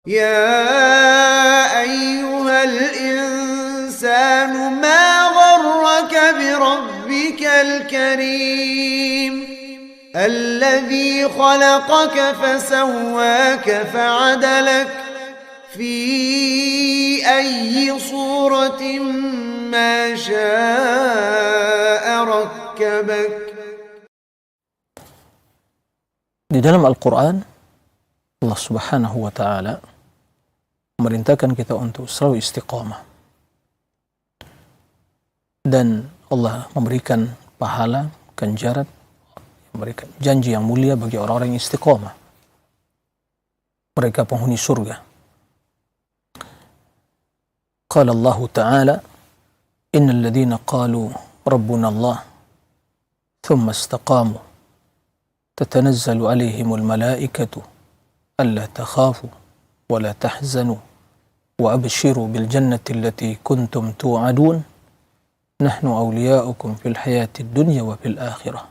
يا أيها الإنسان ما غرك بربك الكريم الذي خلقك فسواك فعدلك في أي صورة ما شاء ركبك. Di dalam Al-Quran, Allah Subhanahu wa Ta'ala memerintahkan kita untuk selalu istiqamah, dan Allah memberikan pahala, ganjaran, memberikan janji yang mulia bagi orang-orang yang istiqamah. Mereka penghuni surga. Qala Allah Ta'ala, innal ladzina qalu rabbuna Allah thumma istaqamu tatanazzalu alaihimul malaikatu alla takhafu wa la tahzanu wa abshiru bil jannati allati kuntum tu'adun nahnu awliya'ukum fil hayatid dunya wa fil akhirah.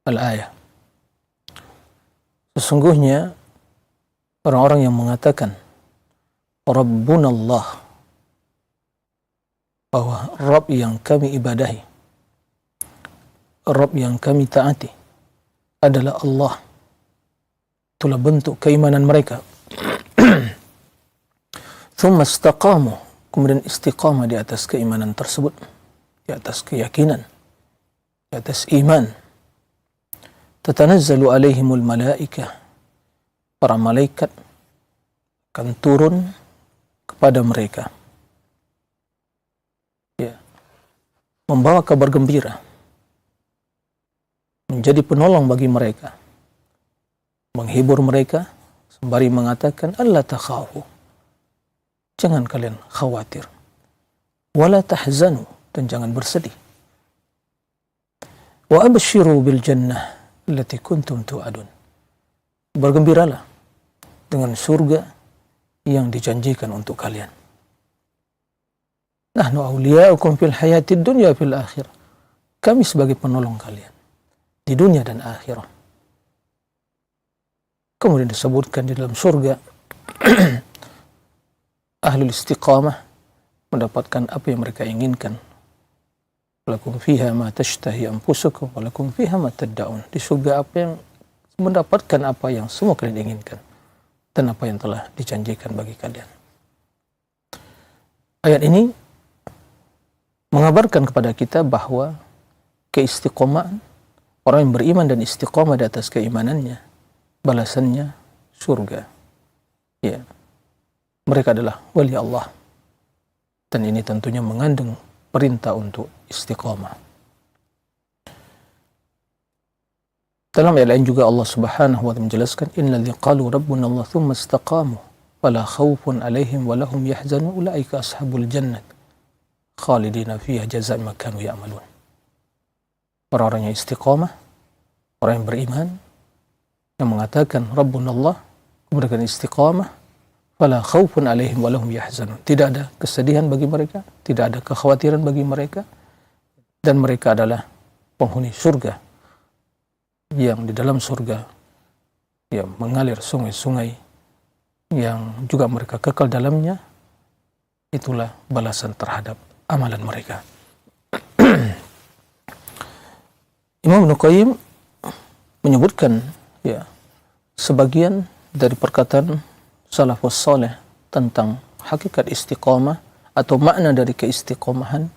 Al-ayah. Sesungguhnya orang-orang yang mengatakan Rabbuna Allah, bahwa Rabb yang kami ibadahi, Rabb yang kami taati adalah Allah. Itulah bentuk keimanan mereka. Thumma istaqamu, kemudian istiqamah di atas keimanan tersebut, di atas keyakinan, di atas iman. Tatanazzalu alaihimul malaikah, para malaikat akan turun kepada mereka, ya, membawa kabar gembira, menjadi penolong bagi mereka, menghibur mereka, sembari mengatakan alla takhafu, jangan kalian khawatir, wala tahzanu, dan jangan bersedih, wa abshiru bil jannah allati kuntum tu'adun, bergembiralah dengan surga yang dijanjikan untuk kalian. Nahnu awliya'ukum fil hayatid dunya fil akhirah, kami sebagai penolong kalian di dunia dan akhirat. Kemudian disebutkan di dalam surga ahlul istiqamah mendapatkan apa yang mereka inginkan. Walakum fiha ma tashtahi anfusukum walakum fiha ma tad'un. Di surga apa yang mendapatkan apa yang semua kalian inginkan dan apa yang telah dijanjikan bagi kalian. Ayat ini mengabarkan kepada kita bahwa keistiqomahan orang yang beriman dan istiqamah di atas keimanannya, balasannya surga. Ya, mereka adalah wali Allah, dan ini tentunya mengandung perintah untuk istiqamah. Dalam ayat lain juga Allah Subhanahu wa Ta'ala menjelaskan, innalladzina qalu rabbuna Allah thumma istaqamu fala khaufun alaihim wa lahum yahzanun ulaika ashabul jannah khalidina fiha jazaa'a ma kanu ya'malun. Orang-orang yang istiqamah, orang yang beriman, yang mengatakan Rabbuna Allah, kemudian istiqamah, fala khaufun alaihim wa lahum yahzanun, tidak ada kesedihan bagi mereka, tidak ada kekhawatiran bagi mereka, dan mereka adalah penghuni surga, yang di dalam surga yang mengalir sungai-sungai yang juga mereka kekal dalamnya. Itulah balasan terhadap amalan mereka. Imam Ibnu Qayyim menyebutkan, ya, sebagian dari perkataan salafus saleh tentang hakikat istiqamah atau makna dari keistiqamahan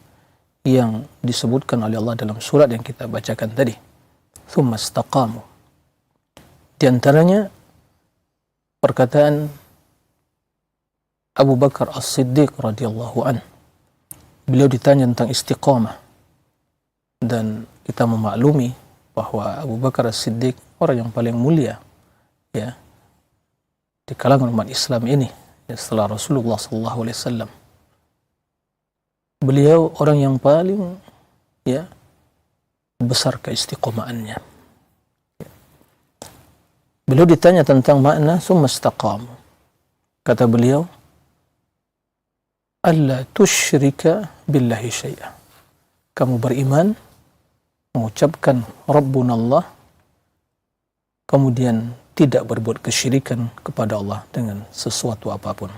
yang disebutkan oleh Allah dalam surat yang kita bacakan tadi, thumma istaqamu. Di antaranya perkataan Abu Bakar As-Siddiq radhiyallahu an. Beliau ditanya tentang istiqamah, dan kita memaklumi bahwa Abu Bakar As-Siddiq orang yang paling mulia, ya, di kalangan umat Islam ini, ya, setelah Rasulullah SAW. Beliau orang yang paling, ya, besar keistiqomahannya. Beliau ditanya tentang makna summa istaqamu. Kata beliau, alla tusyrika billahi syai'a. Kamu beriman, mengucapkan Rabbuna Allah, kemudian tidak berbuat kesyirikan kepada Allah dengan sesuatu apapun.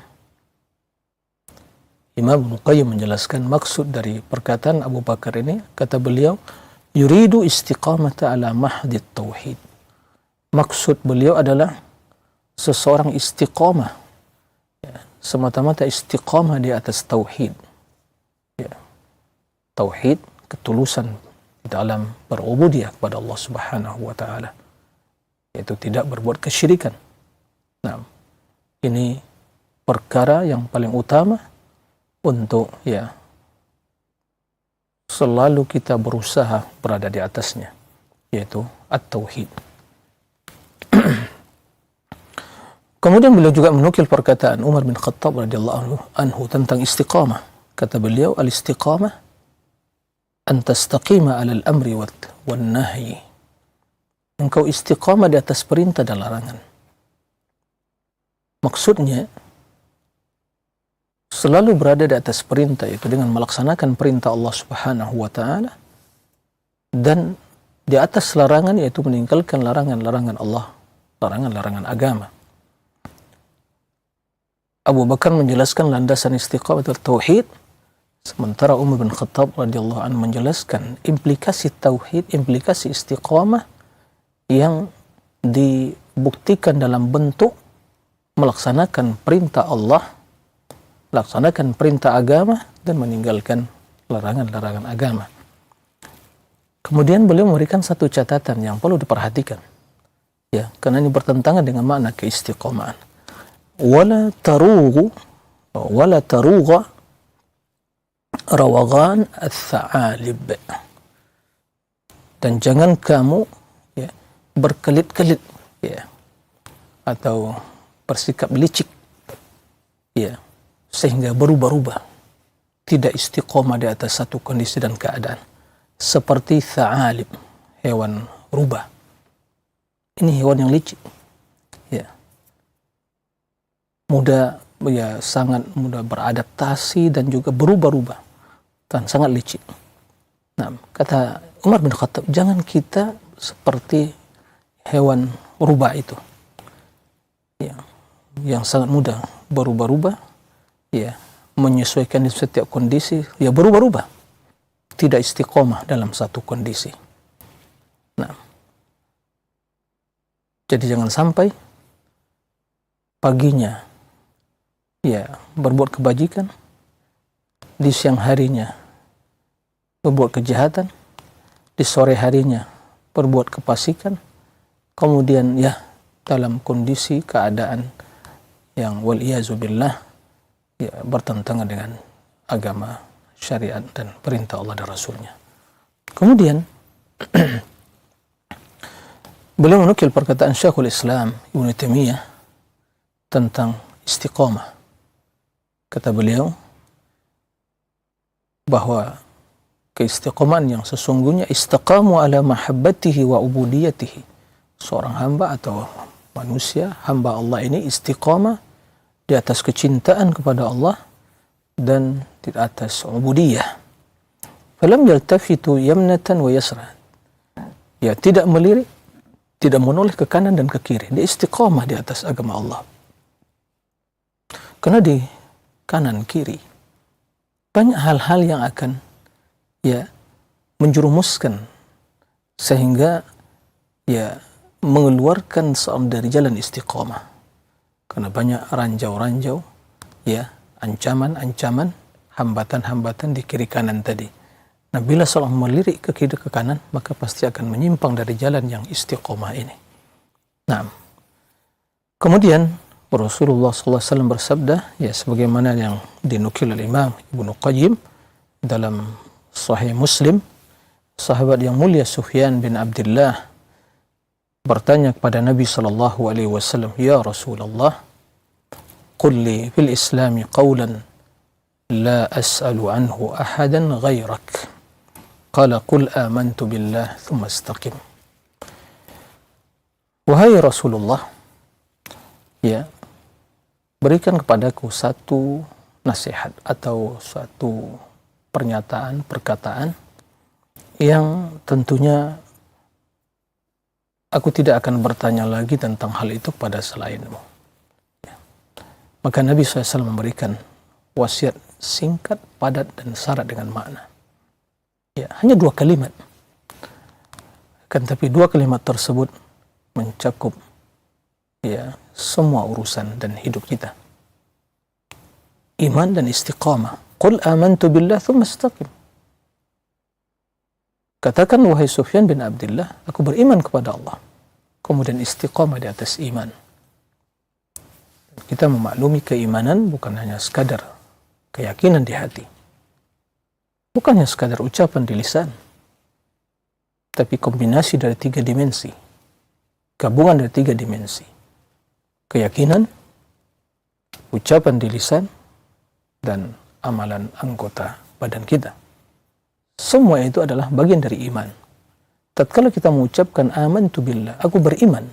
Imam Ibnu Qayyim menjelaskan maksud dari perkataan Abu Bakar ini, kata beliau, yuridu istiqamata ala mahdit tauhid. Maksud beliau adalah seseorang istiqamah, ya, semata-mata istiqamah di atas tauhid. Ya. Tauhid, ketulusan di dalam berubudiyah kepada Allah Subhanahu wa taala, yaitu tidak berbuat kesyirikan. Nah, ini perkara yang paling utama untuk ya selalu kita berusaha berada di atasnya, yaitu at-tauhid. Kemudian beliau juga menukil perkataan Umar bin Khattab radhiyallahu anhu tentang istiqamah. Kata beliau, al-istiqamah an tastaqima 'ala al-amri wan nahyi. Engkau istiqamah di atas perintah dan larangan. Maksudnya selalu berada di atas perintah, itu dengan melaksanakan perintah Allah Subhanahu wa taala, dan di atas larangan, yaitu meninggalkan larangan-larangan Allah, larangan-larangan agama. Abu Bakar menjelaskan landasan istiqamah tauhid, sementara Umar bin Khattab radhiyallahu anhu menjelaskan implikasi tauhid, implikasi istiqamah yang dibuktikan dalam bentuk melaksanakan perintah Allah, laksanakan perintah agama, dan meninggalkan larangan-larangan agama. Kemudian beliau memberikan satu catatan yang perlu diperhatikan, ya, karena ini bertentangan dengan makna keistiqomahan. Wala tarugha rawagan ats-tsa'alib. Dan jangan kamu ya berkelit-kelit, ya, atau bersikap licik, ya, sehingga berubah-ubah, tidak istiqomah di atas satu kondisi dan keadaan, seperti tsa'alib, hewan rubah. Ini hewan yang licik, ya, mudah, ya, sangat mudah beradaptasi dan juga berubah-ubah dan sangat licik. Nah, kata Umar bin Khattab, jangan kita seperti hewan rubah itu, ya, yang sangat mudah berubah-ubah, ya, menyesuaikan di setiap kondisi, ya, berubah-ubah, tidak istiqomah dalam satu kondisi. Nah, jadi jangan sampai paginya ya berbuat kebajikan, di siang harinya berbuat kejahatan, di sore harinya berbuat kefasikan, kemudian ya dalam kondisi keadaan yang wal-iyazubillah ya bertentangan dengan agama, syariat, dan perintah Allah dan Rasulnya. Kemudian beliau menukil perkataan Syekhul Islam Ibnu Taimiyah tentang istiqamah. Kata beliau bahwa keistiqomahan yang sesungguhnya istaqamu ala mahabbatihi wa ubudiyatihi. Seorang hamba atau manusia, hamba Allah ini istiqamah di atas kecintaan kepada Allah dan di atas ubudiyah. Falam yaltafitu yamnatan wa yasra. Ya, tidak melirik, tidak menoleh ke kanan dan ke kiri. Dia istiqamah di atas agama Allah. Karena di kanan kiri banyak hal-hal yang akan ya menjerumuskan sehingga ya mengeluarkan seorang dari jalan istiqamah, karena banyak ranjau-ranjau, ya, ancaman-ancaman, hambatan-hambatan di kiri kanan tadi. Nah, bila seorang melirik ke kiri ke kanan, maka pasti akan menyimpang dari jalan yang istiqamah ini. Nah, kemudian Rasulullah SAW bersabda, ya, sebagaimana yang dinukil oleh Imam Ibnu Qayyim dalam Sahih Muslim, sahabat yang mulia Sufyan bin Abdullah bertanya kepada Nabi SAW, ya Rasulullah, qul li fil Islami qawlan la as'alu anhu ahadan ghairak. Qala qul amantu billah thumma istaqim. Wahai Rasulullah, ya, berikan kepadaku satu nasihat atau suatu pernyataan, perkataan yang tentunya aku tidak akan bertanya lagi tentang hal itu pada selainmu. Ya. Maka Nabi SAW memberikan wasiat singkat, padat, dan syarat dengan makna. Ya, hanya 2 kalimat. Tapi 2 kalimat tersebut mencakup ya semua urusan dan hidup kita. Iman dan istiqamah. Qul amantu billah thumma istaqim. Katakan wahai Sufyan bin Abdullah, aku beriman kepada Allah. Kemudian istiqamah di atas iman. Kita memaklumi keimanan bukan hanya sekadar keyakinan di hati. Bukan hanya sekadar ucapan di lisan. Tapi kombinasi dari 3 dimensi. Gabungan dari 3 dimensi. Keyakinan, ucapan di lisan, dan amalan anggota badan kita. Semua itu adalah bagian dari iman. Tatkala kita mengucapkan amantu billah, aku beriman,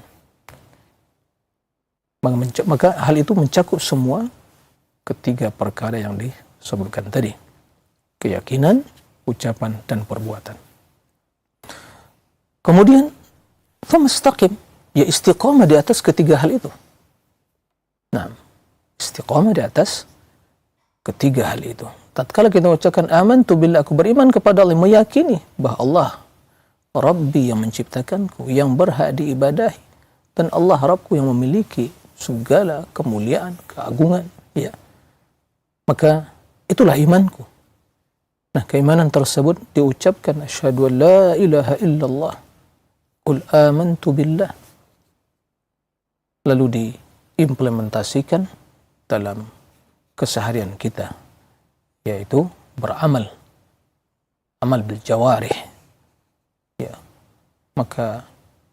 maka hal itu mencakup semua ketiga perkara yang disebutkan tadi. Keyakinan, ucapan, dan perbuatan. Kemudian, famastaqim, ya istiqamah di atas ketiga hal itu. Nah, istiqamah di atas ketiga hal itu. Tatkala kita mengucapkan amantu billah, aku beriman kepada Allah, meyakini bahwa Allah Rabbi yang menciptakanku, yang berhak diibadahi, dan Allah Rabbku yang memiliki segala kemuliaan, keagungan, ya. Maka itulah imanku. Nah, keimanan tersebut diucapkan asyhadu an la ilaha illallah, qul amantu billah, lalu diimplementasikan dalam keseharian kita, yaitu beramal, amal bil jawarih. Ya, maka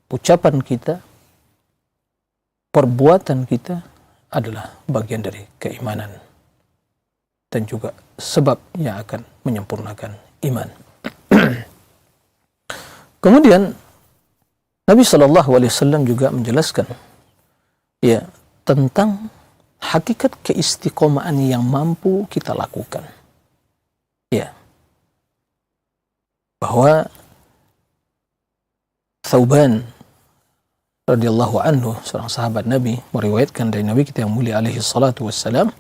ucapan kita, perbuatan kita adalah bagian dari keimanan dan juga sebab yang akan menyempurnakan iman. Kemudian Nabi SAW juga menjelaskan ya tentang hakikat keistiqomahan yang mampu kita lakukan. Ya. Bahwa Thauban radhiyallahu anhu, seorang sahabat Nabi, meriwayatkan dari Nabi kita yang mulia alaihi salatu wassalam,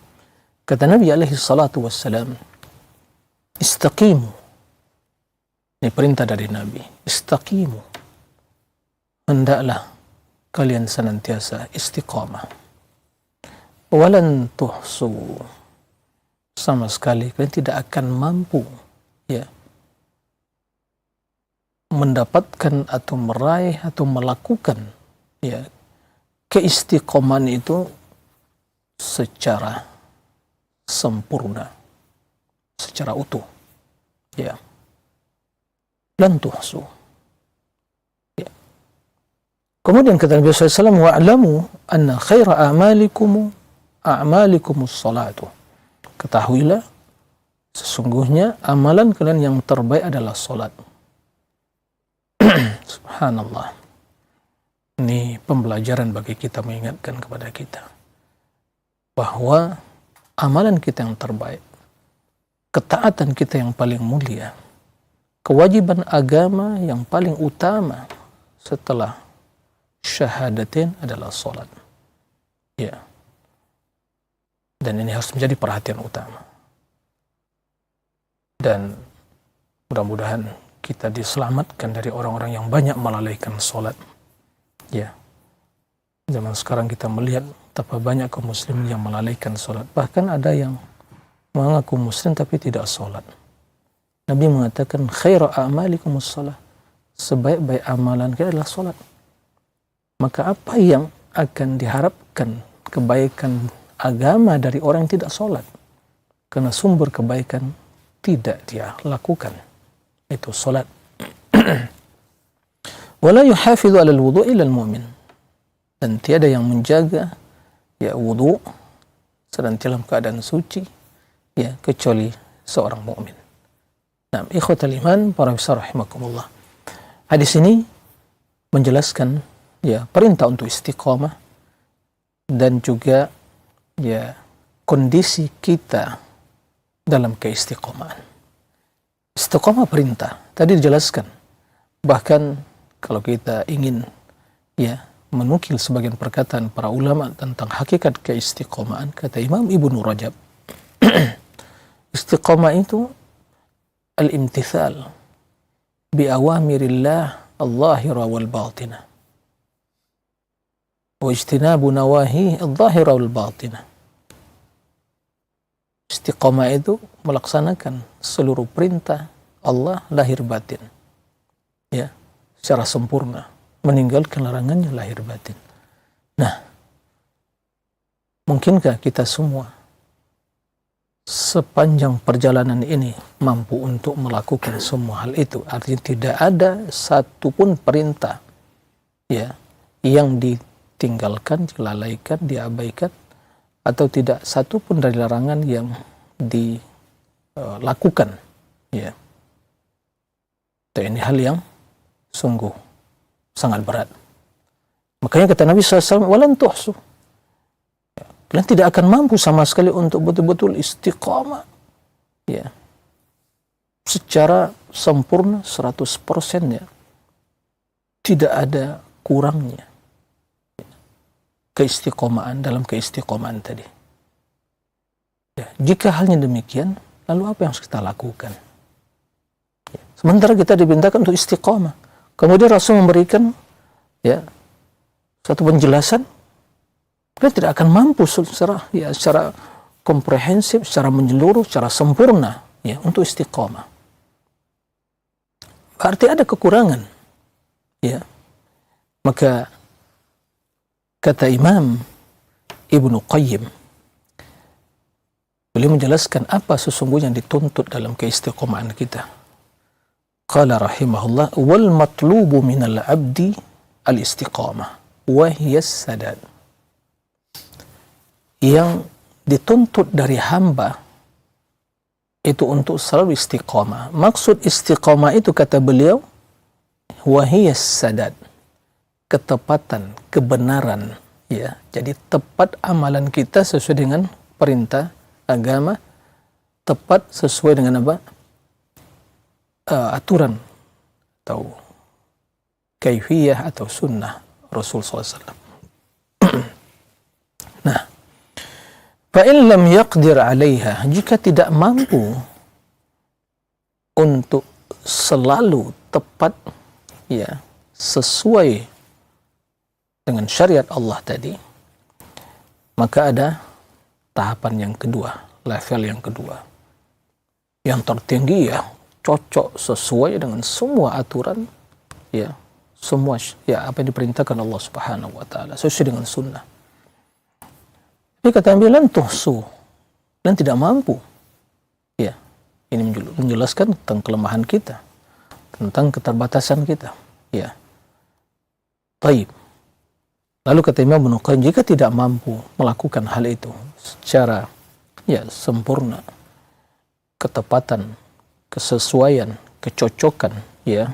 kata Nabi alaihi salatu wassalam, istaqimu. Ini perintah dari Nabi, istaqimu. Hendaklah kalian senantiasa istiqamah. Walan tuhsu, sama sekali kalian tidak akan mampu ya mendapatkan atau meraih atau melakukan ya keistiqomahan itu secara sempurna, secara utuh. Ya. Lan tuhsu. Ya. Kemudian kata Nabi SAW, wa'lamu anna khaira a'malikumus salatu. Ketahuilah, sesungguhnya amalan kalian yang terbaik adalah salat. Subhanallah. Ini pembelajaran bagi kita, mengingatkan kepada kita bahwa amalan kita yang terbaik, ketaatan kita yang paling mulia, kewajiban agama yang paling utama setelah syahadatin adalah salat. Ya. Dan ini harus menjadi perhatian utama. Dan mudah-mudahan kita diselamatkan dari orang-orang yang banyak melalaikan salat. Ya. Zaman sekarang kita melihat betapa banyak kaum muslimin yang melalaikan salat. Bahkan ada yang mengaku muslim tapi tidak salat. Nabi mengatakan khairu a'malikumus shalah. Sebaik-baik amalan kita adalah salat. Maka apa yang akan diharapkan kebaikan agama dari orang yang tidak salat? Karena sumber kebaikan tidak dia lakukan, itu salat. Wala yuhafidhu 'ala al-wudu' illa al-mu'min. Dan tiada yang menjaga ya wudu sedang dalam keadaan suci ya kecuali seorang mukmin. Nah, ikhwatal iman, para besar rahimakumullah. Hadis ini menjelaskan ya perintah untuk istiqamah dan juga ya kondisi kita dalam keistiqomahan. Istiqamah perintah tadi dijelaskan. Bahkan kalau kita ingin ya menukil sebagian perkataan para ulama tentang hakikat keistiqomahan. Kata Imam Ibnu Rajab, istiqomah itu al-imtithal bi awamirillah al-zahira wal batinah wa ijtinabu nawahi al-zahira wal batinah. Istiqomah itu melaksanakan seluruh perintah Allah lahir batin, ya, secara sempurna, meninggalkan larangannya lahir batin. Nah, mungkinkah kita semua sepanjang perjalanan ini mampu untuk melakukan semua hal itu? Artinya tidak ada satupun perintah, ya, yang ditinggalkan, dilalaikan, diabaikan, atau tidak satupun dari larangan yang dilakukan, ya. Ini hal yang sungguh sangat berat. Makanya kata Nabi SAW, walan tuhsu, kalian tidak akan mampu sama sekali untuk betul-betul istiqamah, ya, secara sempurna 100%, ya, tidak ada kurangnya keistiqomahan dalam keistiqomahan tadi. Ya, jika halnya demikian, lalu apa yang harus kita lakukan? Ya, sementara kita dimintakan untuk istiqamah, kemudian Rasul memberikan, ya, satu penjelasan, kita tidak akan mampu secara komprehensif, secara menyeluruh, secara sempurna, ya, untuk istiqamah. Berarti ada kekurangan, ya. Maka kata Imam Ibnu Qayyim, beliau menjelaskan apa sesungguhnya yang dituntut dalam keistiqomahan kita. Qala rahimahullah, wal matlubu minal abdi al-istiqamah wa hiya sadad. Yang dituntut dari hamba itu untuk selalu istiqamah. Maksud istiqamah itu, kata beliau, wa hiya sadad, ketepatan, kebenaran, ya. Jadi tepat amalan kita sesuai dengan perintah agama, tepat sesuai dengan apa? Aturan atau kaifiyah atau sunnah Rasul SAW. Nah, fa in lam yaqdir 'alaiha, jika tidak mampu untuk selalu tepat, ya, sesuai dengan syariat Allah tadi, maka ada tahapan yang kedua, level yang kedua. Yang tertinggi, ya, cocok sesuai dengan semua aturan, ya, semua, ya, apa yang diperintahkan Allah Subhanahu wa taala, sesuai dengan sunnah. Tapi kata Nabi, lan tuhsu, dan tidak mampu. Ya, ini menjelaskan tentang kelemahan kita, tentang keterbatasan kita, ya. Baik. Lalu kata Imam Ibnu Qayyim, jika tidak mampu melakukan hal itu secara, ya, sempurna, ketepatan, kesesuaian, kecocokan, ya,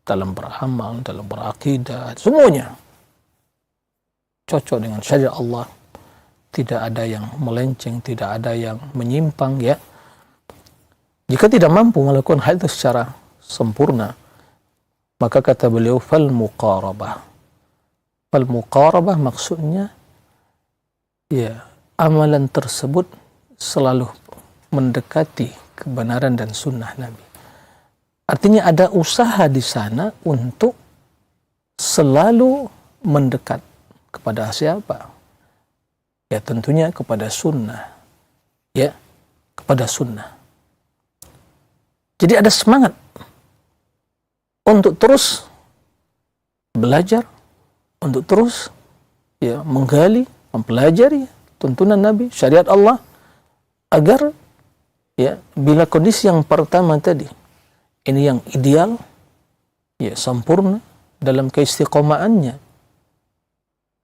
dalam beramal, dalam berakidah, semuanya cocok dengan syariat Allah, tidak ada yang melenceng, tidak ada yang menyimpang, ya. Jika tidak mampu melakukan hal itu secara sempurna, maka kata beliau, fal muqarabah. Fal muqarabah maksudnya, ya, amalan tersebut selalu mendekati kebenaran dan sunnah Nabi. Artinya ada usaha di sana untuk selalu mendekat kepada siapa? Ya, tentunya kepada sunnah, ya, kepada sunnah. Jadi ada semangat untuk terus belajar, untuk terus, ya, menggali, mempelajari tuntunan Nabi, syariat Allah, agar, ya, bila kondisi yang pertama tadi ini yang ideal, ya, sempurna dalam keistiqomahannya,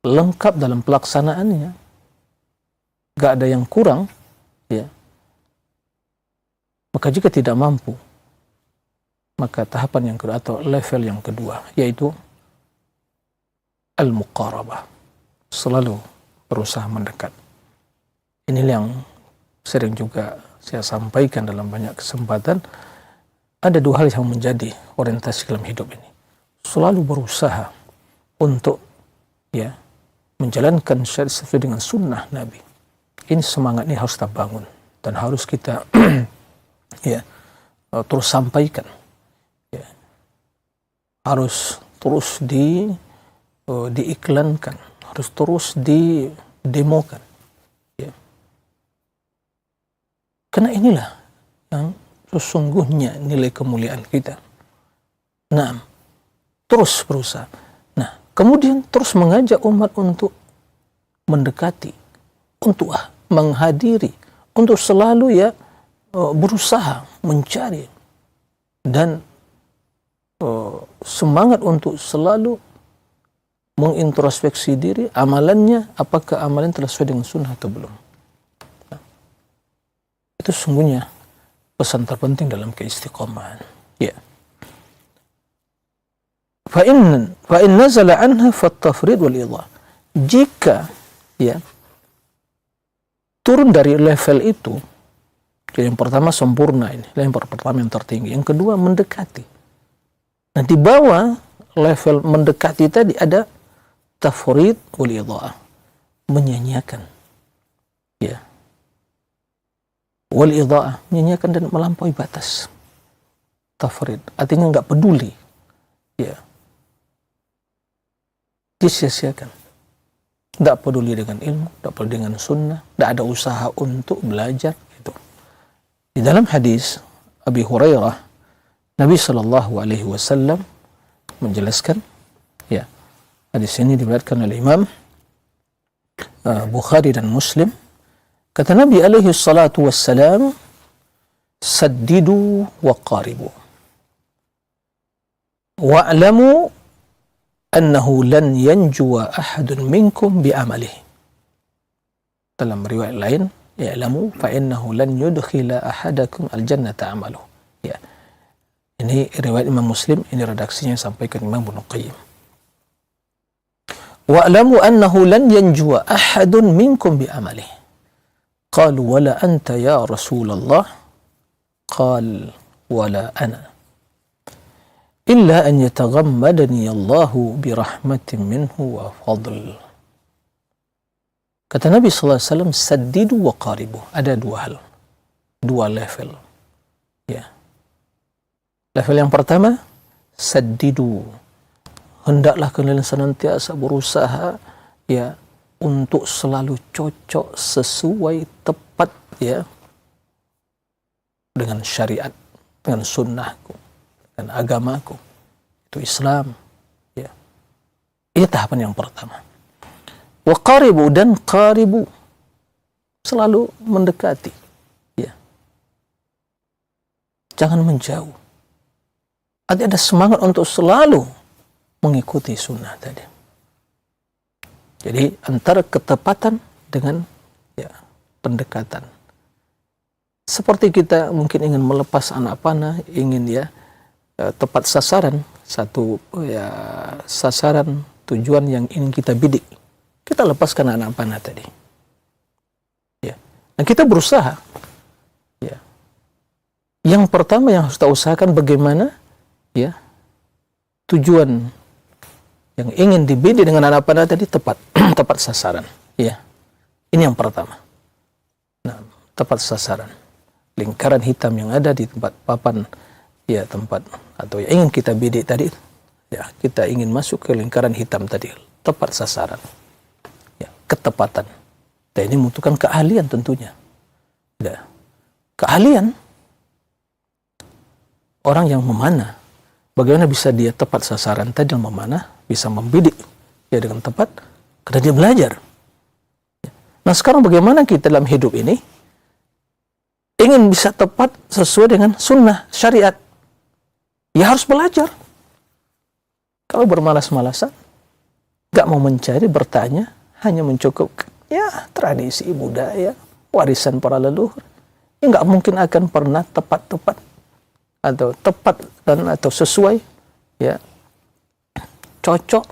lengkap dalam pelaksanaannya, gak ada yang kurang, ya, maka jika tidak mampu, maka tahapan yang kedua atau level yang kedua, yaitu al-muqarabah, selalu berusaha mendekat. Ini yang sering juga saya sampaikan dalam banyak kesempatan. Ada dua hal yang menjadi orientasi dalam hidup ini. Selalu berusaha untuk ya menjalankan syariat sesuai dengan sunnah Nabi. Ini semangat ini harus kita bangun dan harus kita ya terus sampaikan. Ya. Harus terus diiklankan, harus terus didemokan. Ya. Karena inilah yang sesungguhnya nilai kemuliaan kita. Nah, terus berusaha. Nah, kemudian terus mengajak umat untuk mendekati, untuk menghadiri, untuk selalu ya berusaha mencari dan semangat untuk selalu mengintrospeksi diri, amalannya apakah amalan telah sesuai dengan sunnah atau belum. Nah, itu sungguhnya pesan terpenting dalam keistiqomahan. Ya. Fa in nazala anha fattafrid wal idha. Jika ya turun dari level itu, jadi yang pertama sempurna ini, yang pertama yang tertinggi, yang kedua mendekati. Nah, di bawah level mendekati tadi ada tafrid wal idha, menyanyiakan. Ya. Wal idha, menyanyiakan dan melampaui batas. Tafrid artinya enggak peduli. Ya. Disia-siakan. Tidak peduli dengan ilmu, tidak peduli dengan sunnah, tidak ada usaha untuk belajar. Gitu. Di dalam hadis Abi Hurairah, Nabi SAW menjelaskan, ya, hadis ini diriwayatkan oleh Imam Bukhari dan Muslim. Kata Nabi SAW, saddidu wa qaribu, wa'lamu annahu lan yanjuwa ahadun minkum bi'amalihi. Dalam riwayat lain, ya'lamu fa innahu lan yudkhila ahadakum al-jannata amaluh. Ya. Ini riwayat Imam Muslim, ini redaksinya sampaikan Imam Ibnu Qayyim. Wa'lamu annahu lan yanjuwa ahadun minkum bi'amalihi. Qalu wala anta ya Rasulullah. Qal wala ana. Illa an yataghammadani Allahu birahmatin minhu wa fadl. Kata Nabi SAW, saddidu wa qaribu. Ada dua hal, dua level. Ya. Level yang pertama, saddidu. Hendaklah kalian senantiasa berusaha ya untuk selalu cocok, sesuai, tepat ya dengan syariat, dengan sunnahku dan agamaku, itu Islam. Ya. Ini tahapan yang pertama. Wa qaribu, dan qaribu, selalu mendekati. Ya. Jangan menjauh. Ada semangat untuk selalu mengikuti sunnah tadi. Jadi antara ketepatan dengan ya, pendekatan. Seperti kita mungkin ingin melepas anak panah, ingin ya tepat sasaran, satu ya sasaran tujuan yang ingin kita bidik, kita lepaskan anak panah tadi. Ya. Dan kita berusaha. Ya. Yang pertama yang harus kita usahakan bagaimana ya tujuan yang ingin dibidik dengan anak panah tadi tepat, tepat sasaran. Ya. Ini yang pertama. Nah, tepat sasaran. Lingkaran hitam yang ada di tempat papan, ya tempat atau yang ingin kita bidik tadi, ya kita ingin masuk ke lingkaran hitam tadi, tepat sasaran, ya ketepatan. Dan ini membutuhkan keahlian tentunya. Ya. Keahlian orang yang memanah, bagaimana bisa dia tepat sasaran tadi yang memanah, bisa membidik ya dengan tepat, karena dia belajar. Nah sekarang bagaimana kita dalam hidup ini ingin bisa tepat sesuai dengan sunnah syariat, ya harus belajar. Kalau bermalas-malasan, gak mau mencari, bertanya, hanya mencukupkan ya tradisi budaya, warisan para leluhur, ya gak mungkin akan pernah tepat-tepat atau tepat dan atau sesuai ya cocok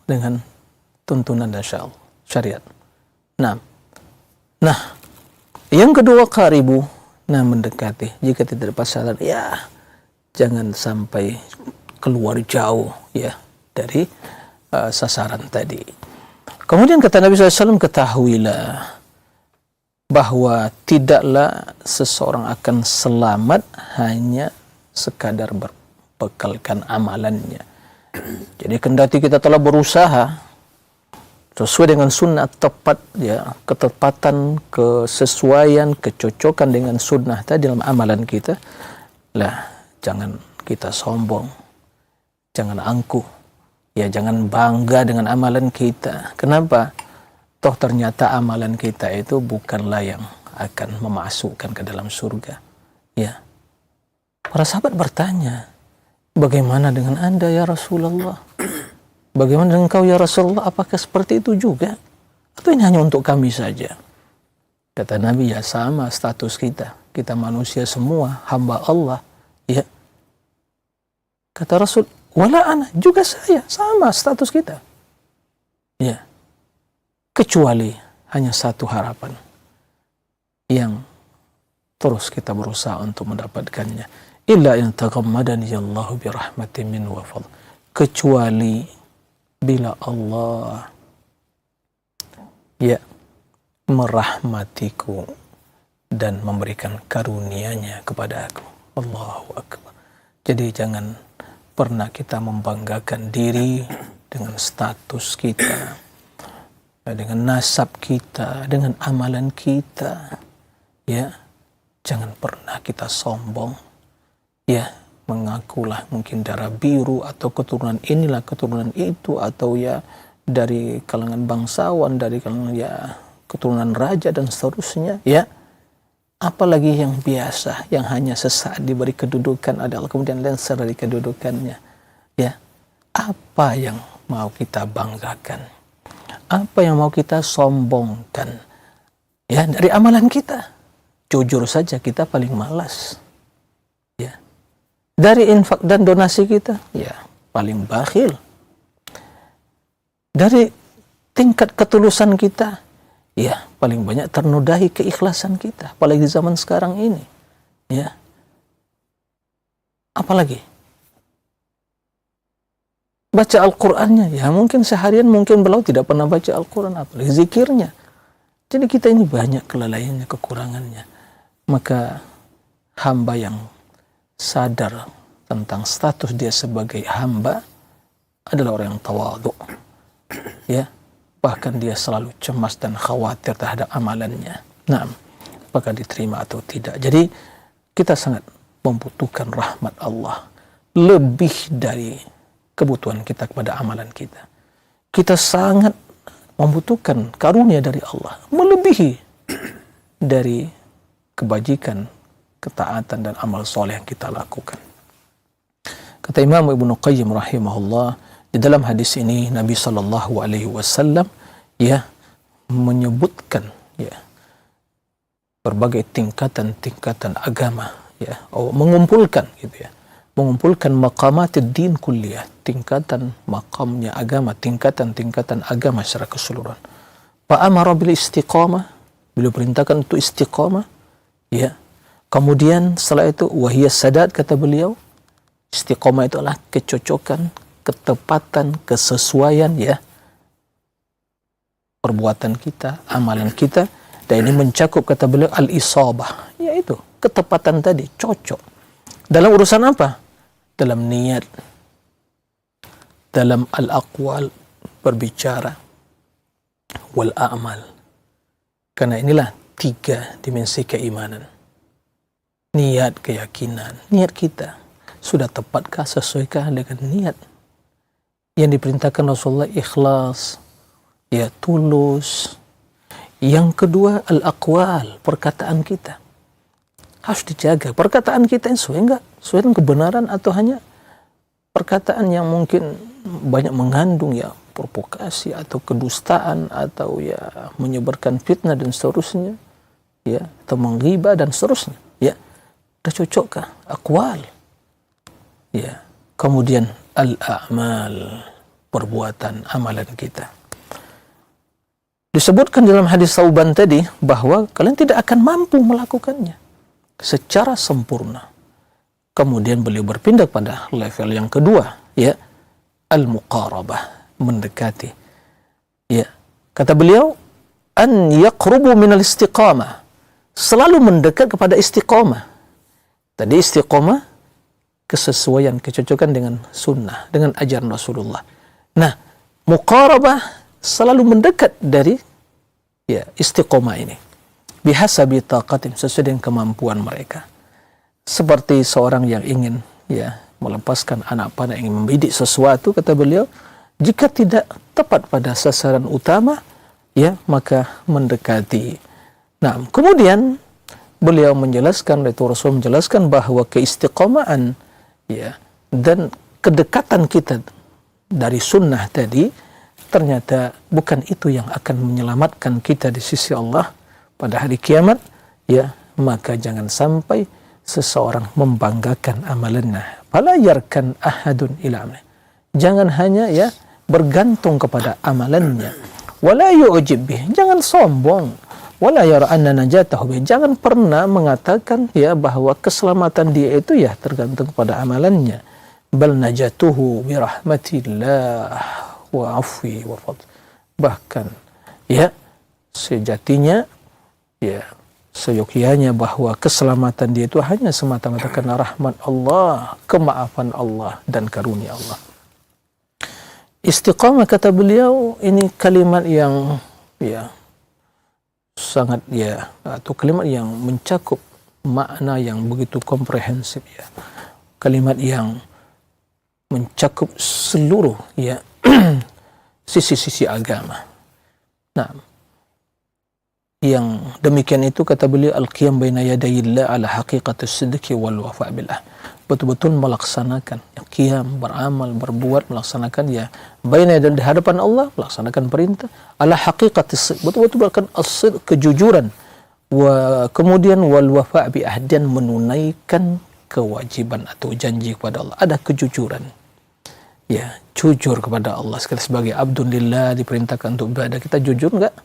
dengan tuntunan dan syariat. Nah, yang kedua qaribu, nah mendekati. Jika tidak pasaran, ya jangan sampai keluar jauh ya dari sasaran tadi. Kemudian kata Nabi SAW, ketahuilah bahwa tidaklah seseorang akan selamat hanya sekadar berbekalkan amalannya. Jadi kendati kita telah berusaha sesuai dengan sunnah, tepat ya, ketepatan, kesesuaian, kecocokan dengan sunnah tadi dalam amalan kita, lah jangan kita sombong, jangan angkuh, ya jangan bangga dengan amalan kita. Kenapa? Toh ternyata amalan kita itu bukanlah yang akan memasukkan ke dalam surga. Ya. Para sahabat bertanya, bagaimana dengan Anda ya Rasulullah? Bagaimana dengan engkau ya Rasulullah? Apakah seperti itu juga? Atau ini hanya untuk kami saja? Kata Nabi, ya sama status kita. Kita manusia semua, hamba Allah. Ya. Kata Rasul, wala ana, juga saya, sama status kita. Ya. Kecuali hanya satu harapan yang terus kita berusaha untuk mendapatkannya. Illa in taghammadani Allahu bi rahmatin min wa fadl. Kecuali bila Allah ya merahmatiku dan memberikan karunia-Nya kepada aku. Allahu Akbar. Jadi jangan pernah kita membanggakan diri dengan status kita, dengan nasab kita, dengan amalan kita. Ya, jangan pernah kita sombong. Ya, mengakulah mungkin darah biru atau keturunan inilah, keturunan itu, atau ya dari kalangan bangsawan, dari kalangan ya keturunan raja dan seterusnya. Ya, apalagi yang biasa, yang hanya sesaat diberi kedudukan adalah kemudian lengser dari kedudukannya. Ya, apa yang mau kita banggakan? Apa yang mau kita sombongkan? Ya, dari amalan kita. Jujur saja kita paling malas. Ya. Dari infak dan donasi kita, ya paling bakhil. Dari tingkat ketulusan kita, ya paling banyak ternodai keikhlasan kita, apalagi di zaman sekarang ini. Ya. Apalagi baca Al-Qur'annya, ya mungkin seharian mungkin beliau tidak pernah baca Al-Qur'an, apalagi zikirnya. Jadi kita ini banyak kelalaiannya, kekurangannya. Maka hamba yang sadar tentang status dia sebagai hamba adalah orang yang tawadhu. Ya, bahkan dia selalu cemas dan khawatir terhadap amalannya. Nah, apakah diterima atau tidak. Jadi kita sangat membutuhkan rahmat Allah lebih dari kebutuhan kita kepada amalan kita. Kita sangat membutuhkan karunia dari Allah melebihi dari kebajikan, ketaatan dan amal soleh yang kita lakukan. Kata Imam Ibnu Qayyim rahimahullah, di dalam hadis ini Nabi SAW ya menyebutkan ya berbagai tingkatan-tingkatan agama, ya mengumpulkan gitu ya, mengumpulkan maqamatid din kulliyah, tingkatan makamnya agama, tingkatan-tingkatan agama secara keseluruhan. Fa amara bil istiqamah, beliau perintahkan untuk istiqamah, ya. Kemudian setelah itu wahiyas sadat, kata beliau, istiqamah itu adalah kecocokan, ketepatan, kesesuaian ya perbuatan kita, amalan kita. Dan ini mencakup, kata beliau, al-isabah, yaitu ketepatan tadi, cocok. Dalam urusan apa? Dalam niat, dalam al-aqwal, berbicara, wal a'mal. Karena inilah 3 dimensi keimanan. Niat, keyakinan, niat kita sudah tepatkah, sesuaikah dengan niat yang diperintahkan Rasulullah? Ikhlas, ya tulus. Yang kedua, al-aqwal, perkataan kita harus dijaga. Perkataan kita ini sesuai enggak? Sesuai dengan kebenaran atau hanya perkataan yang mungkin banyak mengandung ya provokasi atau kedustaan atau ya menyebarkan fitnah dan seterusnya, ya, atau menghibah dan seterusnya, ya. Sudah cocokkah aqwal? Ya. Kemudian al-a'mal, perbuatan, amalan kita. Disebutkan dalam hadis Thauban tadi bahwa kalian tidak akan mampu melakukannya secara sempurna. Kemudian beliau berpindah pada level yang kedua, ya, al-muqarabah, mendekati. Ya, kata beliau, an yaqrubu minal istiqamah, selalu mendekat kepada istiqamah. Tadi istiqamah kesesuaian, kecocokan dengan sunnah, dengan ajaran Rasulullah. Nah, muqarabah selalu mendekat dari istiqamah ini. Bihasabi taqatim, sesuai dengan kemampuan mereka. Seperti seorang yang ingin melepaskan anak panah, ingin membidik sesuatu, kata beliau, jika tidak tepat pada sasaran utama, maka mendekati. Nah, kemudian beliau menjelaskan, Rasul menjelaskan bahwa keistiqomaan dan kedekatan kita dari sunnah tadi ternyata bukan itu yang akan menyelamatkan kita di sisi Allah pada hari kiamat. Maka jangan sampai seseorang membanggakan amalannya. Fala yarkan ahadun ila amalih. Jangan hanya bergantung kepada amalannya. Wala yu'jib bih. Jangan sombong. Wala yara anna najatahu bih. Jangan pernah mengatakan bahwa keselamatan dia itu tergantung pada amalannya. Bal najatuhu bi rahmatillah wa afwi wa fadl. Bahkan sejatinya seyogyanya bahwa keselamatan dia itu hanya semata-mata karena rahmat Allah, kemaafan Allah dan karunia Allah. Istiqamah, kata beliau, ini kalimat yang sangat atau kalimat yang mencakup makna yang begitu komprehensif, kalimat yang mencakup seluruh sisi-sisi agama. Nah, yang demikian itu, kata beliau, al-qiyam baina yadayillah ala haqiqatis sidqi wal wafa' billah. Betul-betul melaksanakan qiyam, beramal, berbuat, melaksanakan baina di hadapan Allah, melaksanakan perintah ala haqiqatis, betul-betul akan as-sidq, kejujuran, kemudian wal wafa' bi ahdan, menunaikan kewajiban atau janji kepada Allah. Ada kejujuran. Jujur kepada Allah. Sekali sebagai abdulillah diperintahkan untuk ibadah, kita jujur enggak?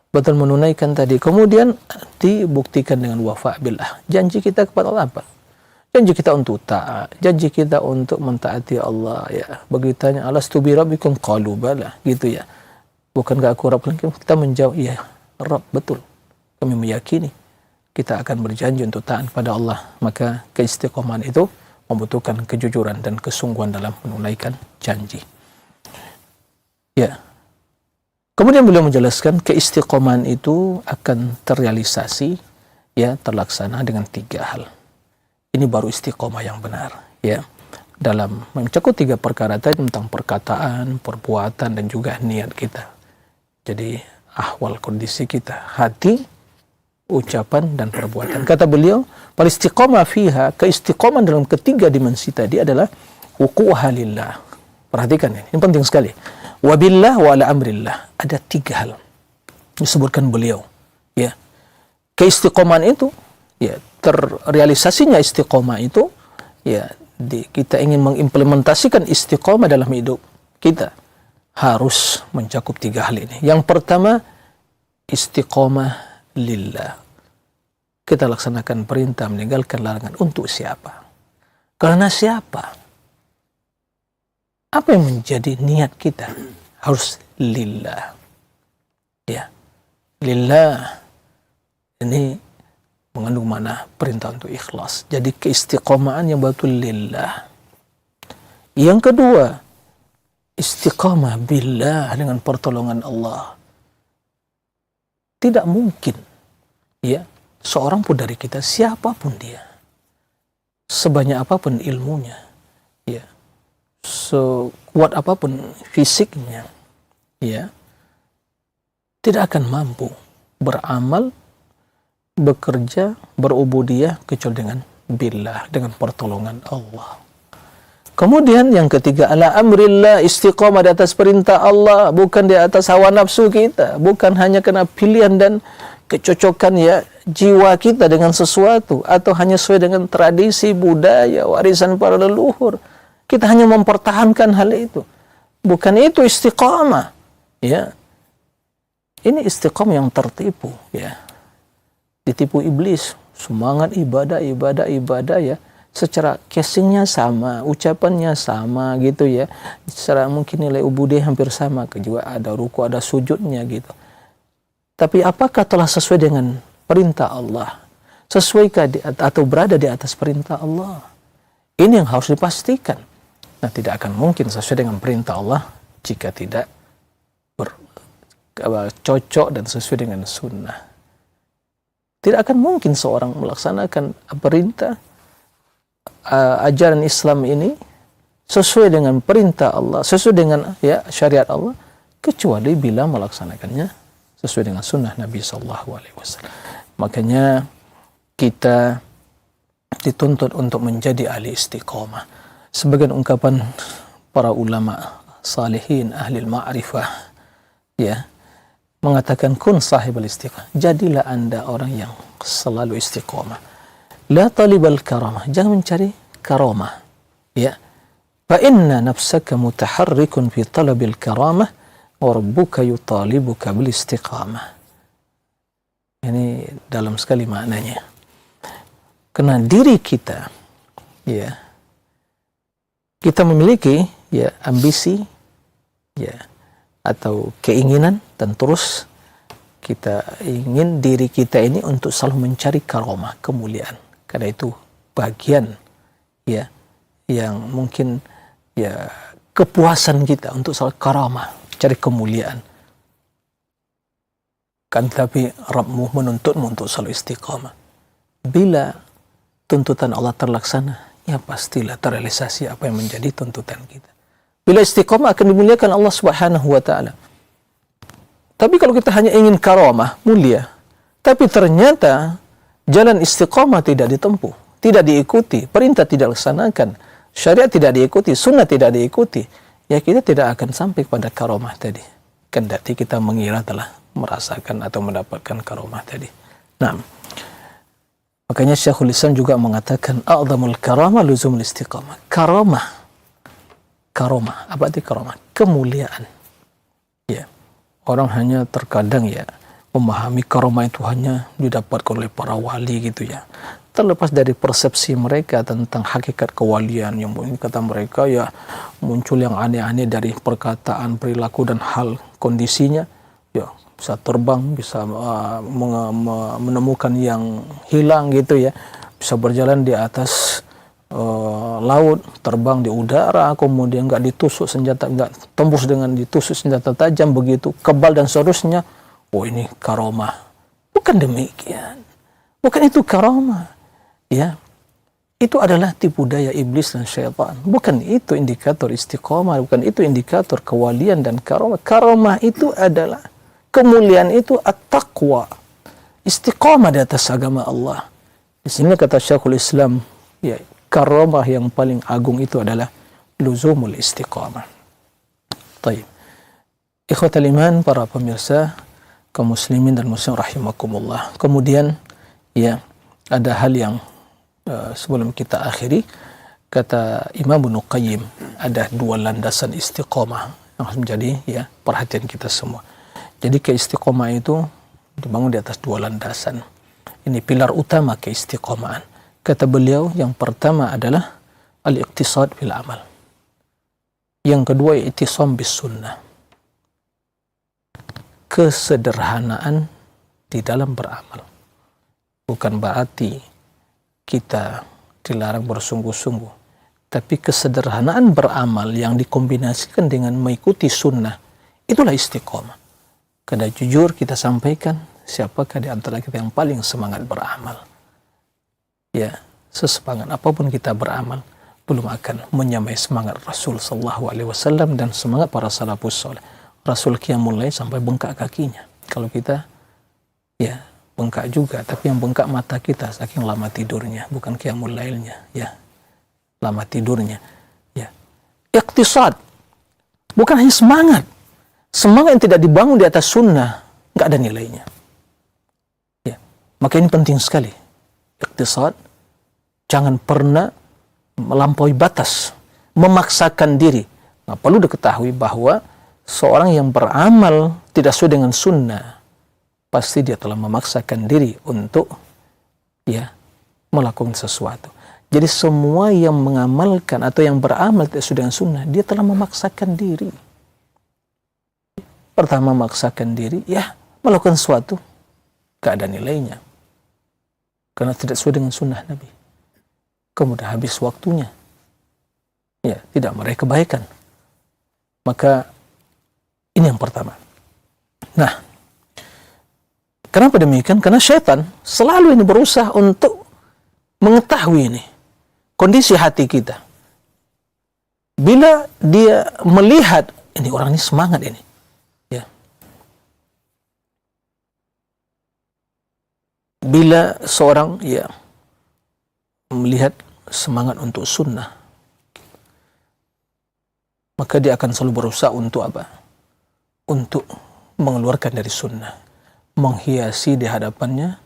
Betul menunaikan tadi. Kemudian dibuktikan dengan wafa' billah. Janji kita kepada Allah apa? Janji kita untuk taat, janji kita untuk mentaati Allah. Begitu tanya, alastu bi rabbikum qalu bala, gitu Bukankah aku Rabb kalian? Kita menjawab, Rabb, betul. Kami meyakini kita akan berjanji untuk taat kepada Allah. Maka keistiqomahan itu membutuhkan kejujuran dan kesungguhan dalam menunaikan janji. Kemudian beliau menjelaskan keistiqomahan itu akan terrealisasi, terlaksana dengan 3 hal. Ini baru istiqomah yang benar, dalam mencakup 3 perkara tadi, tentang perkataan, perbuatan, dan juga niat kita. Jadi ahwal, kondisi kita, hati, ucapan, dan perbuatan. Kata beliau, fal istiqomah fiha, keistiqomahan dalam ketiga dimensi tadi adalah wuqu'uha lillah. Perhatikan ini penting sekali. Wabillah wa ala amrillah. Ada 3 hal disebutkan beliau. Keistiqomahan itu, terrealisasinya istiqomah itu, kita ingin mengimplementasikan istiqomah dalam hidup kita, harus mencakup 3 hal ini. Yang pertama, istiqomah lillah. Kita laksanakan perintah, meninggalkan larangan. Untuk siapa? Karena siapa? Apa yang menjadi niat kita? Harus lillah. Lillah ini mengandung makna perintah untuk ikhlas. Jadi keistiqomahan yang betul lillah. Yang kedua, istiqamah billah, dengan pertolongan Allah. Tidak mungkin seorang pun dari kita, siapapun dia, sebanyak apapun ilmunya, sekuat apapun fisiknya, tidak akan mampu beramal, bekerja, berubudiyah kecuali dengan billah, dengan pertolongan Allah. Kemudian yang ketiga, ala amrillah, istiqamah di atas perintah Allah, bukan di atas hawa nafsu kita, bukan hanya karena pilihan dan kecocokan jiwa kita dengan sesuatu, atau hanya sesuai dengan tradisi, budaya, warisan para leluhur. Kita hanya mempertahankan hal itu. Bukan itu istiqamah. Ini istiqamah yang tertipu. Ditipu iblis. Semangat ibadah, secara casingnya sama, ucapannya sama gitu ya, secara mungkin nilai ubudiyah hampir sama, juga ada ruku, ada sujudnya gitu. Tapi apakah telah sesuai dengan perintah Allah? Sesuaikah atau berada di atas perintah Allah? Ini yang harus dipastikan. Nah, tidak akan mungkin sesuai dengan perintah Allah jika tidak cocok dan sesuai dengan sunnah. Tidak akan mungkin seorang melaksanakan perintah ajaran Islam ini sesuai dengan perintah Allah, sesuai dengan syariat Allah, kecuali bila melaksanakannya sesuai dengan sunnah Nabi SAW. Makanya kita dituntut untuk menjadi ahli istiqomah. Sebagian ungkapan para ulama salihin, ahli ma'rifah, mengatakan kun sahibul istiqamah, jadilah anda orang yang selalu istiqamah. La talibal karamah, jangan mencari karamah, fa inna nafsaka mutaharrikun fi talabil karamah wa rabbuka yutalibuka bil istiqamah. Ini dalam sekali maknanya, karena diri kita kita memiliki ambisi atau keinginan, dan terus kita ingin diri kita ini untuk selalu mencari karomah, kemuliaan. Karena itu bagian yang mungkin kepuasan kita untuk selalu karomah, cari kemuliaan. Kan tapi Rabbmu menuntutmu untuk selalu istiqamah. Bila tuntutan Allah terlaksana, ya pastilah terrealisasi apa yang menjadi tuntutan kita. Bila istiqamah akan dimuliakan Allah Subhanahu wa ta'ala. Tapi kalau kita hanya ingin karamah, mulia, tapi ternyata jalan istiqamah tidak ditempuh, tidak diikuti, perintah tidak dilaksanakan, syariat tidak diikuti, sunnah tidak diikuti, ya kita tidak akan sampai pada karamah tadi. Kendati kita mengira telah merasakan atau mendapatkan karamah tadi. Nah, makanya Syekhul Islam juga mengatakan a'zamul karamah luzumul istiqamah. Karamah, apa arti karamah? Kemuliaan. Orang hanya terkadang memahami karamah itu hanya didapatkan oleh para wali gitu ya. Terlepas dari persepsi mereka tentang hakikat kewalian, yang mungkin kata mereka muncul yang aneh-aneh dari perkataan, perilaku dan hal kondisinya, bisa terbang, bisa menemukan yang hilang gitu ya, bisa berjalan di atas laut, terbang di udara, kemudian nggak ditusuk senjata, nggak tembus dengan ditusuk senjata tajam, begitu kebal dan seterusnya. Oh, ini karomah. Bukan demikian, bukan itu karomah, itu adalah tipu daya iblis dan syaitan. Bukan itu indikator istiqomah, bukan itu indikator kewalian dan karomah. Karomah itu adalah kemuliaan, itu at-taqwa, istiqomah di atas agama Allah. Di sini kata Syekhul Islam, karamah yang paling agung itu adalah luzumul istiqamah. Taib. Ikhwatal iman, para pemirsa kaum muslimin dan muslim rahimakumullah. Kemudian ada hal yang sebelum kita akhiri, kata Imam Ibnu Qayyim, ada dua landasan istiqamah yang harus menjadi perhatian kita semua. Jadi keistiqomah itu dibangun di atas dua landasan. Ini pilar utama keistiqomahan. Kata beliau, yang pertama adalah al-iqtisad fil amal. Yang kedua, i'tisam bis sunnah. Kesederhanaan di dalam beramal. Bukan berarti kita dilarang bersungguh-sungguh, tapi kesederhanaan beramal yang dikombinasikan dengan mengikuti sunnah, itulah istiqomah. Karena jujur kita sampaikan, siapakah di antara kita yang paling semangat beramal? Sesemangat apapun kita beramal, belum akan menyamai semangat Rasul sallallahu alaihi wasallam dan semangat para salafus saleh. Rasul qiyamul lail sampai bengkak kakinya. Kalau kita bengkak juga, tapi yang bengkak mata kita saking lama tidurnya, bukan qiyamul lailnya, lama tidurnya. Iqtisad, bukan hanya semangat. Semangat yang tidak dibangun di atas sunnah nggak ada nilainya. Maka ini penting sekali. Iqtisad, jangan pernah melampaui batas, memaksakan diri. Nah, perlu diketahui bahwa seorang yang beramal tidak sesuai dengan sunnah, pasti dia telah memaksakan diri untuk melakukan sesuatu. Jadi semua yang mengamalkan atau yang beramal tidak sesuai dengan sunnah, dia telah memaksakan diri. Pertama memaksakan diri, ya melakukan sesuatu, gak ada nilainya. Karena tidak sesuai dengan sunnah Nabi. Kemudian habis waktunya, ya tidak meraih kebaikan. Maka ini yang pertama. Nah, kenapa demikian? Karena syaitan selalu ini berusaha untuk mengetahui ini kondisi hati kita. Bila dia melihat ini orang ini semangat ini, ya. Bila seorang ya melihat semangat untuk sunnah, maka dia akan selalu berusaha untuk apa? Untuk mengeluarkan dari sunnah, menghiasi di hadapannya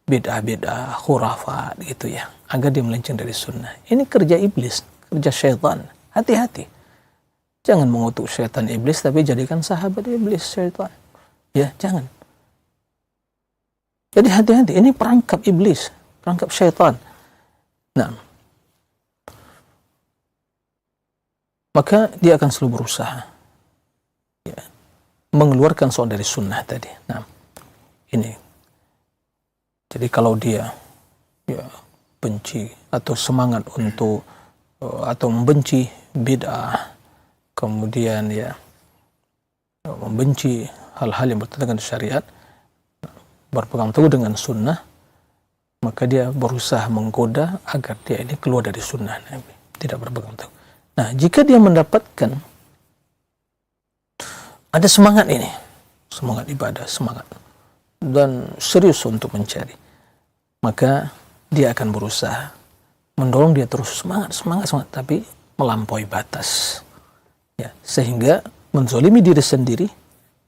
bid'ah-bid'ah, khurafat gitu ya, agar dia melenceng dari sunnah. Ini kerja iblis, kerja syaitan. Hati-hati. Jangan mengutuk syaitan iblis, tapi jadikan sahabat iblis syaitan. Ya, jangan. Jadi hati-hati, ini perangkap iblis, perangkap syaitan. Nah, maka dia akan selalu berusaha ya, mengeluarkan soal dari sunnah tadi. Nah, ini. Jadi kalau dia ya benci atau semangat untuk atau membenci bid'ah, kemudian ya membenci hal-hal yang bertentangan dengan syariat, berpegang teguh dengan sunnah, maka dia berusaha menggoda agar dia ini keluar dari sunnah Nabi, tidak berpegang teguh. Nah, jika dia mendapatkan ada semangat ini, semangat ibadah, semangat dan serius untuk mencari, maka dia akan berusaha mendorong dia terus semangat, tapi melampaui batas, ya, sehingga menzolimi diri sendiri,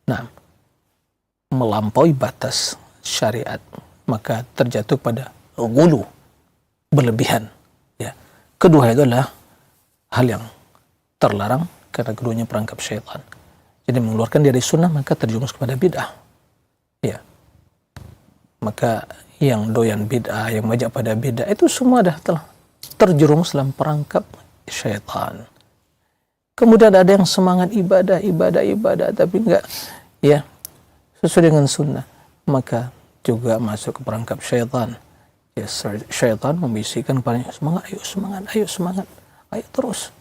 nah, melampaui batas syariat, maka terjatuh pada ghulu, berlebihan, ya. Kedua itu adalah hal yang terlarang karena keduanya perangkap syaitan. Jadi mengeluarkan dari sunnah maka terjerumus kepada bid'ah, ya. Maka yang doyan bid'ah, yang mengajak pada bid'ah, itu semua dah telah terjerumus dalam perangkap syaitan. Kemudian ada yang semangat ibadah, tapi enggak ya sesuai dengan sunnah, maka juga masuk ke perangkap syaitan. Ya, syaitan membisikkan kepadanya, semangat, ayo terus.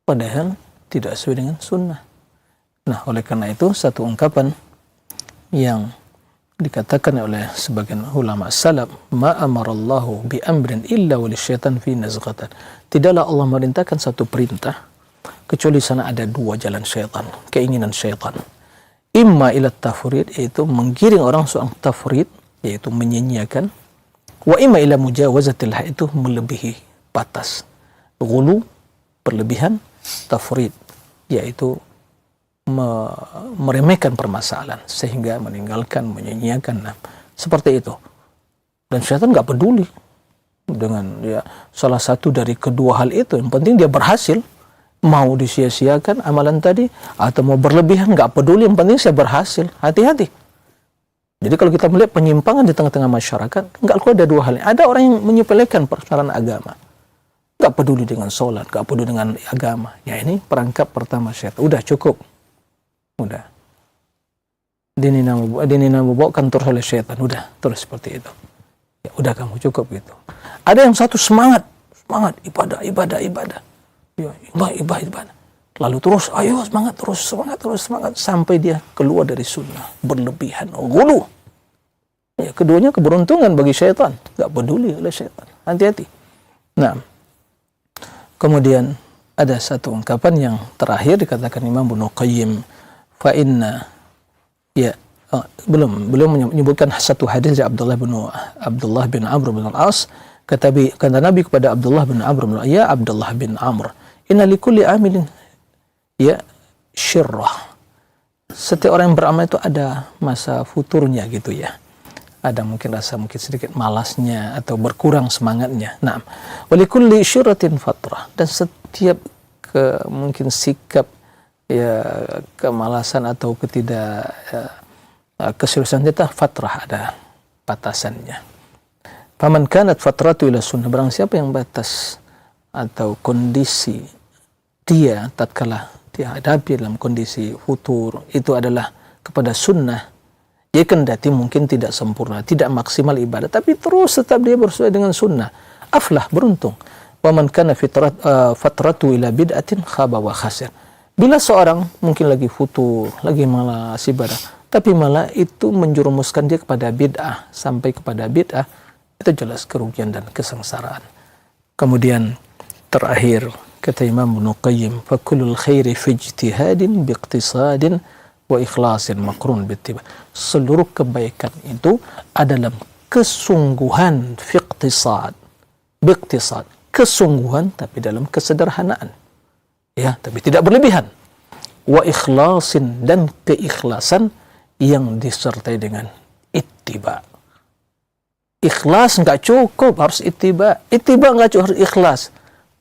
Padahal tidak sesuai dengan sunnah. Nah, oleh karena itu satu ungkapan yang dikatakan oleh sebagian ulama salaf, ma amarallahu bi amrin illa walisyaitan fi nazghatan. Tidaklah Allah merintahkan satu perintah kecuali sana ada dua jalan syaitan, keinginan syaitan. Imma ila tafrid, yaitu menggiring orang soal tafrid, yaitu menyanyiakan, wa imma ila mujawazatil had, itu melebihi batas, ghulu, berlebihan, tafrid, yaitu meremehkan permasalahan sehingga meninggalkan, menyanyiakan, nah, seperti itu. Dan syaitan nggak peduli dengan ya salah satu dari kedua hal itu. Yang penting dia berhasil. Mau disia-siakan amalan tadi atau mau berlebihan, nggak peduli, yang penting saya berhasil. Hati-hati. Jadi kalau kita melihat penyimpangan di tengah-tengah masyarakat, nggak keluar ada dua hal. Ada orang yang menyepelekan persoalan agama, nggak peduli dengan sholat, nggak peduli dengan agama. Ya, ini perangkap pertama syaitan. Udah cukup. Udah. Dinina membawakan terus oleh syaitan. Udah, terus seperti itu. Ya, udah kamu cukup gitu. Ada yang satu semangat, ibadah. Ya, ibadah. Lalu terus, ayo semangat terus, sampai dia keluar dari sunnah, berlebihan, ghulu. Ya, keduanya keberuntungan bagi syaitan, nggak peduli oleh syaitan. Hati-hati. Nah, kemudian ada satu ungkapan yang terakhir dikatakan Imam Ibnu Qayyim, fa inna, ya, belum menyebutkan satu hadis dari Abdullah bin Amr bin Al-As. Kata Nabi kepada Abdullah bin Amr bin Al-As, ya Abdullah bin Amr, inna likulli amilin ya syirrah. Setiap orang yang beramal itu ada masa futurnya gitu ya. Ada mungkin sedikit malasnya atau berkurang semangatnya. Nah, walikulli syirratin fatrah, dan setiap mungkin sikap ya kemalasan atau keseriusan kita fatrah, ada batasannya. Faman kanat fatratu ila sunnah, barang siapa yang batas atau kondisi dia tatkala dihadapi dalam kondisi futur itu adalah kepada sunnah, dia kendati mungkin tidak sempurna, tidak maksimal ibadah, tapi terus tetap dia bersesuai dengan sunnah, aflah, beruntung. Waman kana fatratu ila bid'atin khaba wa khasir. Bila seorang mungkin lagi futur, lagi malas ibadah, tapi malah itu menjerumuskan dia kepada bid'ah, sampai kepada bid'ah, itu jelas kerugian dan kesengsaraan. Kemudian terakhir kata Imam Ibnu Qayyim, fa kullul khairi fi ijtihadin biiqtisadin wa ikhlasin makrun bittiba. Seluruh kebaikan itu adalah kesungguhan fi iqtisad, biiqtisad, kesungguhan tapi dalam kesederhanaan, ya, tapi tidak berlebihan. Wa ikhlasin, dan keikhlasan yang disertai dengan ittiba. Ikhlas nggak cukup, harus ittiba. Ittiba nggak cukup, harus ikhlas.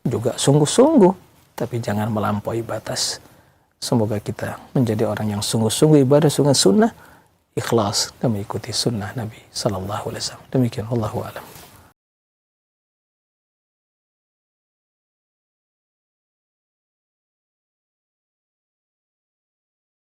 Juga sungguh-sungguh, tapi jangan melampaui batas. Semoga kita menjadi orang yang sungguh-sungguh ibadah, sungguh sunnah, ikhlas dan mengikuti sunnah Nabi Sallallahu Alaihi Wasallam. Demikian, wallahu a'lam.